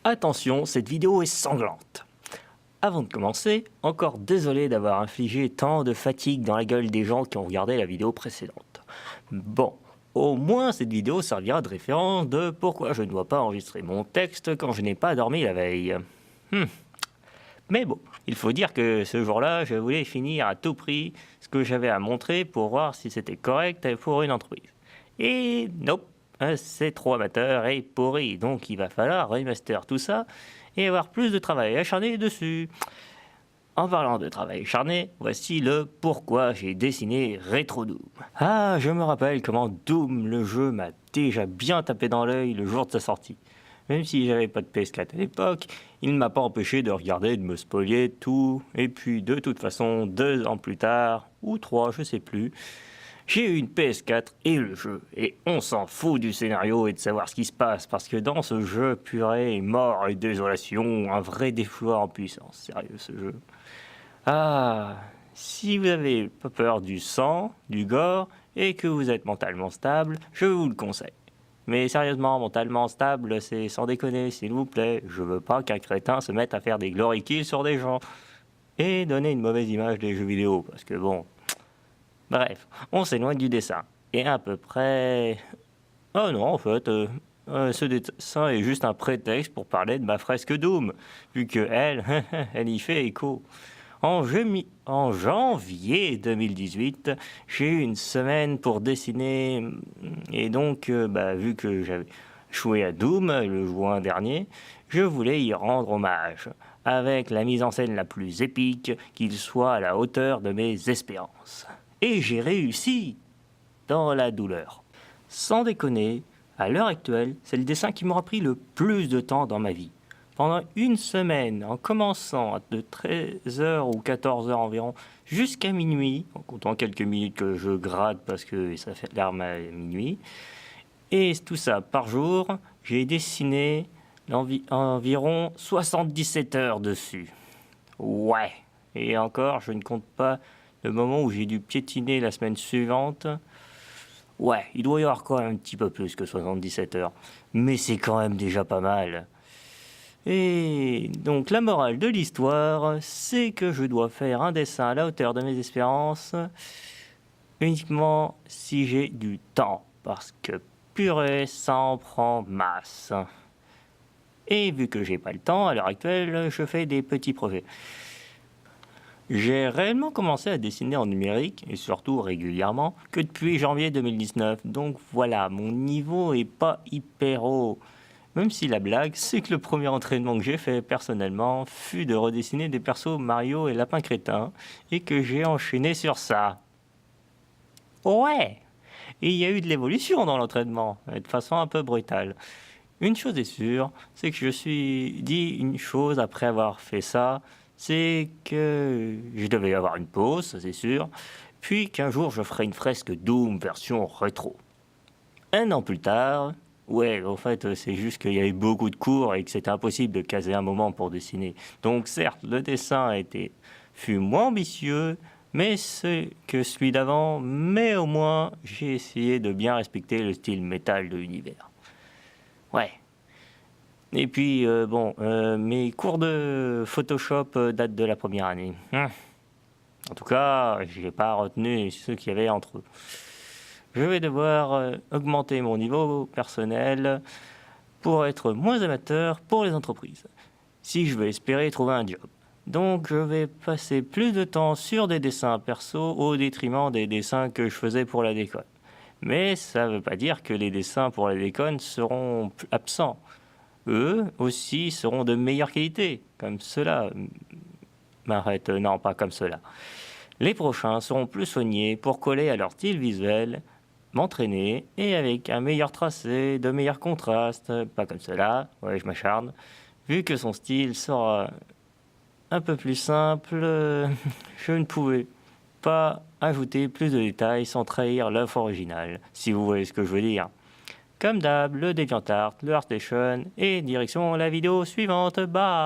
Attention, cette vidéo est sanglante. Avant de commencer, encore désolé d'avoir infligé tant de fatigue dans la gueule des gens qui ont regardé la vidéo précédente. Bon, au moins cette vidéo servira de référence de pourquoi je ne dois pas enregistrer mon texte quand je n'ai pas dormi la veille. Mais bon, il faut dire que ce jour-là, je voulais finir à tout prix ce que j'avais à montrer pour voir si c'était correct pour une entreprise. Et nope, c'est trop amateur et pourri, donc il va falloir remaster tout ça et avoir plus de travail acharné dessus. En parlant de travail acharné, voici le pourquoi j'ai dessiné Retro Doom. Ah, je me rappelle comment Doom, le jeu, m'a déjà bien tapé dans l'œil le jour de sa sortie. Même si j'avais pas de PS4 à l'époque, il ne m'a pas empêché de regarder, de me spoiler tout. Et puis de toute façon, 2 ans plus tard, ou 3, je sais plus, j'ai eu une PS4 et le jeu. Et on s'en fout du scénario et de savoir ce qui se passe, parce que dans ce jeu, purée, mort et désolation, un vrai défouloir en puissance. Sérieux, ce jeu. Ah, si vous avez pas peur du sang, du gore, et que vous êtes mentalement stable, je vous le conseille. Mais sérieusement, mentalement stable, c'est sans déconner, s'il vous plaît. Je veux pas qu'un crétin se mette à faire des glory kills sur des gens. Et donner une mauvaise image des jeux vidéo, parce que bon... Bref, on s'éloigne du dessin. Et à peu près... Oh non, en fait, ce dessin est juste un prétexte pour parler de ma fresque Doom, vu que elle y fait écho. En janvier 2018, j'ai eu une semaine pour dessiner, et donc, vu que j'avais joué à Doom le juin dernier, je voulais y rendre hommage, avec la mise en scène la plus épique, qu'il soit à la hauteur de mes espérances. Et j'ai réussi dans la douleur. Sans déconner, à l'heure actuelle, c'est le dessin qui m'aura pris le plus de temps dans ma vie. Pendant une semaine, en commençant de 13h ou 14h environ, jusqu'à minuit, en comptant quelques minutes que je gratte parce que ça fait l'alarme à minuit, et tout ça par jour, j'ai dessiné environ 77 heures dessus. Ouais, et encore, je ne compte pas le moment où j'ai dû piétiner la semaine suivante. Ouais, il doit y avoir quand même un petit peu plus que 77 heures, mais c'est quand même déjà pas mal. Et donc la morale de l'histoire, c'est que je dois faire un dessin à la hauteur de mes espérances uniquement si j'ai du temps, parce que purée, ça en prend masse. Et vu que j'ai pas le temps, à l'heure actuelle, je fais des petits projets. J'ai réellement commencé à dessiner en numérique, et surtout régulièrement, que depuis janvier 2019. Donc voilà, mon niveau est pas hyper haut. Même si la blague, c'est que le premier entraînement que j'ai fait personnellement fut de redessiner des persos Mario et Lapin Crétin, et que j'ai enchaîné sur ça. Ouais! Et il y a eu de l'évolution dans l'entraînement, de façon un peu brutale. Une chose est sûre, c'est que je me suis dit une chose après avoir fait ça, c'est que je devais avoir une pause, ça c'est sûr, puis qu'un jour je ferai une fresque Doom version rétro. 1 an plus tard... Ouais, en fait, c'est juste qu'il y avait beaucoup de cours et que c'était impossible de caser un moment pour dessiner. Donc certes, le dessin fut moins ambitieux, mais c'est que celui d'avant, mais au moins, j'ai essayé de bien respecter le style métal de l'univers. Ouais. Et puis, mes cours de Photoshop datent de la première année. En tout cas, j'ai pas retenu ceux qu'il y avait entre eux. Je vais devoir augmenter mon niveau personnel pour être moins amateur pour les entreprises, si je veux espérer trouver un job. Donc je vais passer plus de temps sur des dessins perso au détriment des dessins que je faisais pour la déconne. Mais ça ne veut pas dire que les dessins pour la déconne seront absents. Eux aussi seront de meilleure qualité, comme ceux-là. Arrête, non, pas comme ceux-là. Les prochains seront plus soignés pour coller à leur style visuel, m'entraîner et avec un meilleur tracé, de meilleurs contrastes, pas comme cela, ouais je m'acharne, vu que son style sera un peu plus simple, je ne pouvais pas ajouter plus de détails sans trahir l'œuvre originale, si vous voyez ce que je veux dire. Comme d'hab, le DeviantArt, le ArtStation et direction la vidéo suivante, bye.